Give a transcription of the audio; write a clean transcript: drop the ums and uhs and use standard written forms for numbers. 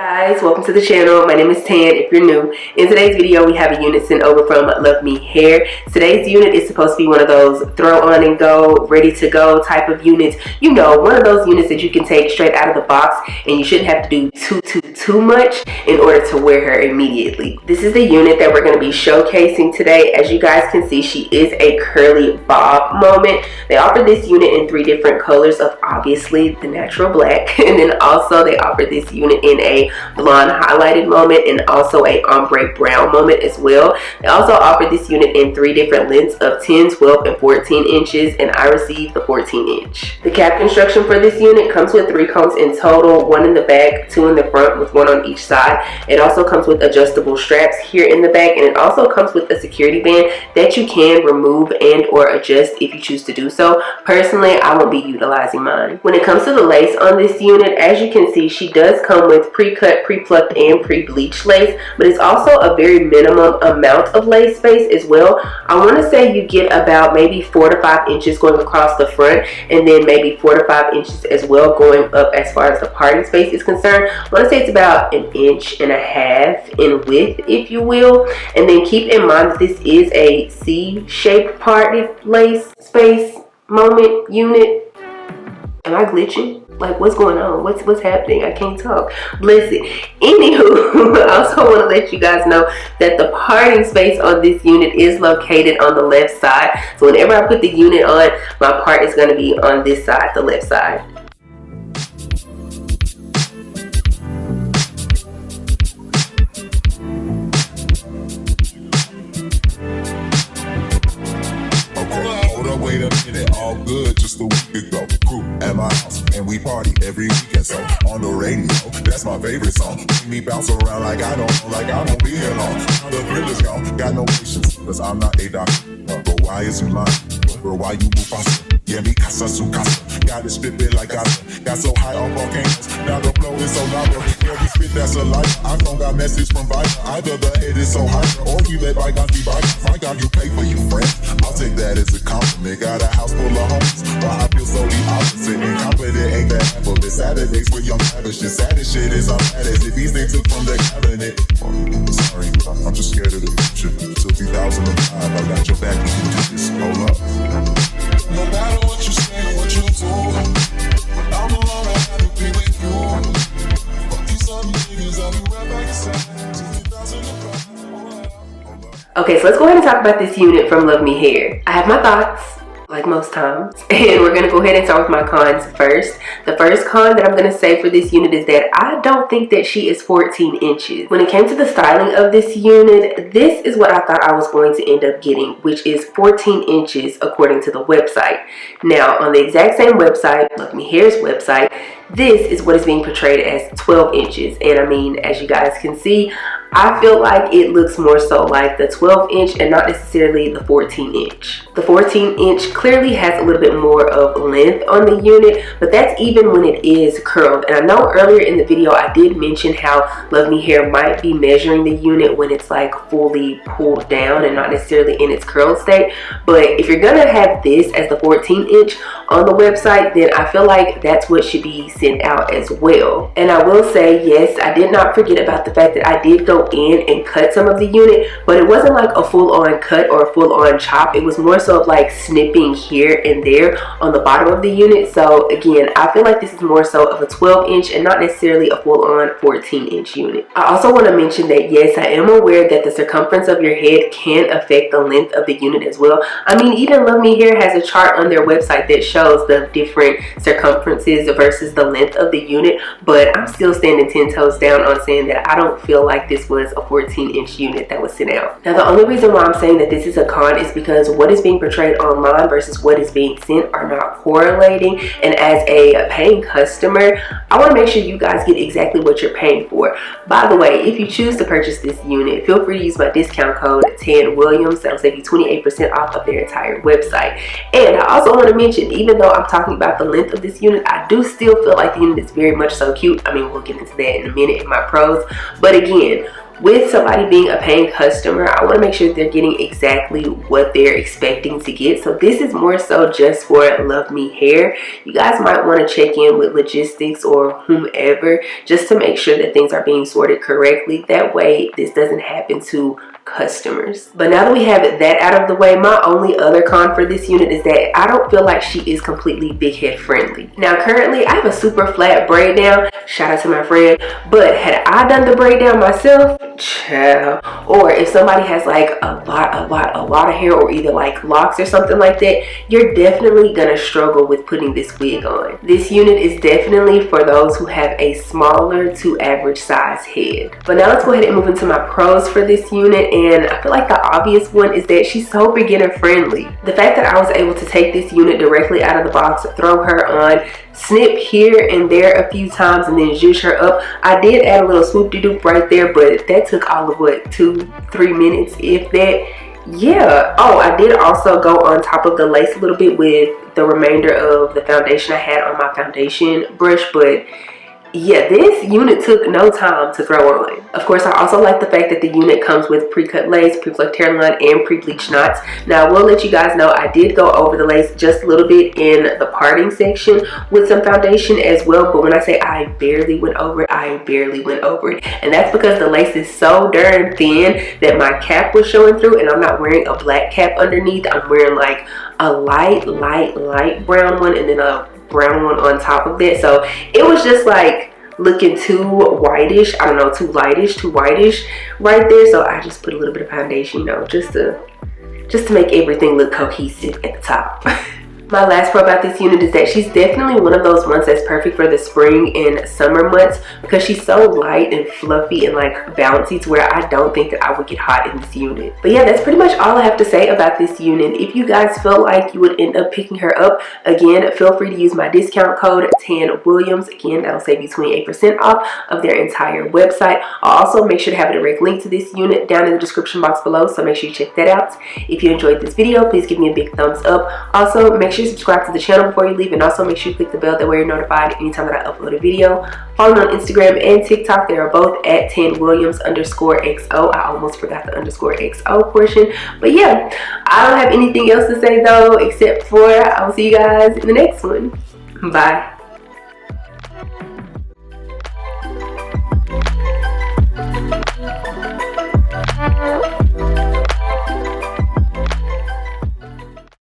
Guys, welcome to the channel. My name is Tan if you're new. In today's video we have a unit sent over from LuvMe Hair. Today's unit is supposed to be one of those throw on and go, ready to go type of units. You know, one of those units that you can take straight out of the box and you shouldn't have to do too much in order to wear her immediately. This is the unit that we're going to be showcasing today. As you guys can see, she is a curly bob moment. They offer this unit in 3 different colors of obviously the natural black, and then also they offer this unit in a blonde highlighted moment and also a ombre brown moment as well. They also offer this unit in 3 different lengths of 10, 12, and 14 inches, and I received the 14 inch. The cap construction for this unit comes with 3 combs in total, 1 in the back, 2 in the front with 1 on each side. It also comes with adjustable straps here in the back, and it also comes with a security band that you can remove and or adjust if you choose to do so. Personally, I won't be utilizing mine. When it comes to the lace on this unit, as you can see, she does come with pre-cut, pre-plucked, and pre-bleached lace, but it's also a very minimum amount of lace space as well. I want to say you get about maybe 4 to 5 inches going across the front, and then maybe 4 to 5 inches as well going up as far as the parting space is concerned. I want to say it's about 1.5 inches in width, if you will. And then keep in mind that this is a C-shaped parted lace space moment unit. Am I glitching? Like, what's going on? What's happening? I can't talk. Listen. Anywho, I also want to let you guys know that the parting space on this unit is located on the left side. So whenever I put the unit on, my part is going to be on this side, the left side. Wait a minute, all good just a week ago. Crew at my house and we party every weekend. So on the radio, that's my favorite song. Make me bounce around like I don't be here long. Now the thrill is gone, got no patience, cause I'm not a doctor. But why is you lying? Girl, why you move faster? Yeah, me casa su casa. Got it spit it like I got so high on volcanoes. Now the flow is so loud. Yeah, we spit that's a lie. I don't got message from Viber. Either the head is so high, or you let bygones be bygones. My God, you pay for you, friend. I'll take that as a compliment. Got a house full of homies. Why I feel so the opposite. Incompetent ain't that half of it. Saturdays with young lavish. The saddest shit is I'm mad as if these things took from the cabinet. Sorry, I'm just scared of the future. Till 2005, I got your back. You can do this. Hold up. No matter what you say or what you do, I'm alone, I gotta be with you. Fuck these other niggas, I'll be right back inside. 2005. Okay, so let's go ahead and talk about this unit from LuvMe Hair. I have my thoughts, like most times, and we're gonna go ahead and start with my cons first. The first con that I'm gonna say for this unit is that I don't think that she is 14 inches. When it came to the styling of this unit, this is what I thought I was going to end up getting, which is 14 inches according to the website. Now, on the exact same website, LuvMe Hair's website, this is what is being portrayed as 12 inches. And I mean, as you guys can see, I feel like it looks more so like the 12 inch and not necessarily the 14 inch. The 14 inch clearly has a little bit more of length on the unit, but that's even when it is curled. And I know earlier in the video I did mention how LuvMe Hair might be measuring the unit when it's like fully pulled down and not necessarily in its curled state. But if you're gonna have this as the 14 inch on the website, then I feel like that's what should be sent out as well. And I will say, yes, I did not forget about the fact that I did go in and cut some of the unit, but it wasn't like a full-on cut or a full-on chop. It was more so of like snipping here and there on the bottom of the unit. So again, I feel like this is more so of a 12 inch and not necessarily a full-on 14 inch unit. I also want to mention that yes, I am aware that the circumference of your head can affect the length of the unit as well. I mean, even LuvMe Hair has a chart on their website that shows the different circumferences versus the length of the unit, but I'm still standing 10 toes down on saying that I don't feel like this was a 14 inch unit that was sent out. Now, the only reason why I'm saying that this is a con is because what is being portrayed online versus what is being sent are not correlating. And as a paying customer, I want to make sure you guys get exactly what you're paying for. By the way, if you choose to purchase this unit, feel free to use my discount code TANWilliams. That'll save you 28% off of their entire website. And I also want to mention, even though I'm talking about the length of this unit, I do still feel like the unit is very much so cute. I mean, we'll get into that in a minute in my pros. But again, with somebody being a paying customer, I want to make sure that they're getting exactly what they're expecting to get. So this is more so just for LuvMe hair. You guys might want to check in with logistics or whomever just to make sure that things are being sorted correctly. That way this doesn't happen to customers. But now that we have that out of the way, my only other con for this unit is that I don't feel like she is completely big head friendly. Now currently I have a super flat braid down, shout out to my friend, but had I done the braid down myself, child, or if somebody has like a lot of hair or either like locks or something like that, you're definitely gonna struggle with putting this wig on. This unit is definitely for those who have a smaller to average size head. But now let's go ahead and move into my pros for this unit, and I feel like the obvious one is that she's so beginner friendly. The fact that I was able to take this unit directly out of the box, throw her on, snip here and there a few times, and then zhuzh her up. I did add a little swoop-de-doop right there, but that took all of what, 2-3 minutes, if that. Yeah. Oh, I did also go on top of the lace a little bit with the remainder of the foundation I had on my foundation brush, but yeah, this unit took no time to throw on. Of course, I also like the fact that the unit comes with pre-cut lace, pre-plucked hairline, and pre-bleached knots. Now, I will let you guys know I did go over the lace just a little bit in the parting section with some foundation as well. But when I say I barely went over it, I barely went over it. And that's because the lace is so darn thin that my cap was showing through, and I'm not wearing a black cap underneath. I'm wearing like a light brown one and then a brown one on top of that. So it was just like looking too whitish, I don't know, too lightish, too whitish right there. So I just put a little bit of foundation, you know, just to make everything look cohesive at the top. My last pro about this unit is that she's definitely one of those ones that's perfect for the spring and summer months because she's so light and fluffy and like bouncy to where I don't think that I would get hot in this unit. But yeah, that's pretty much all I have to say about this unit. If you guys feel like you would end up picking her up, again, feel free to use my discount code TANWilliams. Again, that'll save you 28% off of their entire website. I'll also make sure to have a direct link to this unit down in the description box below, so make sure you check that out. If you enjoyed this video, please give me a big thumbs up. Also, make sure you subscribe to the channel before you leave, and also make sure you click the bell, that way you're notified anytime that I upload a video. Follow me on Instagram and TikTok. They are both at TANWilliams_XO. I almost forgot the _XO portion. But yeah, I don't have anything else to say though, except for I will see you guys in the next one. Bye.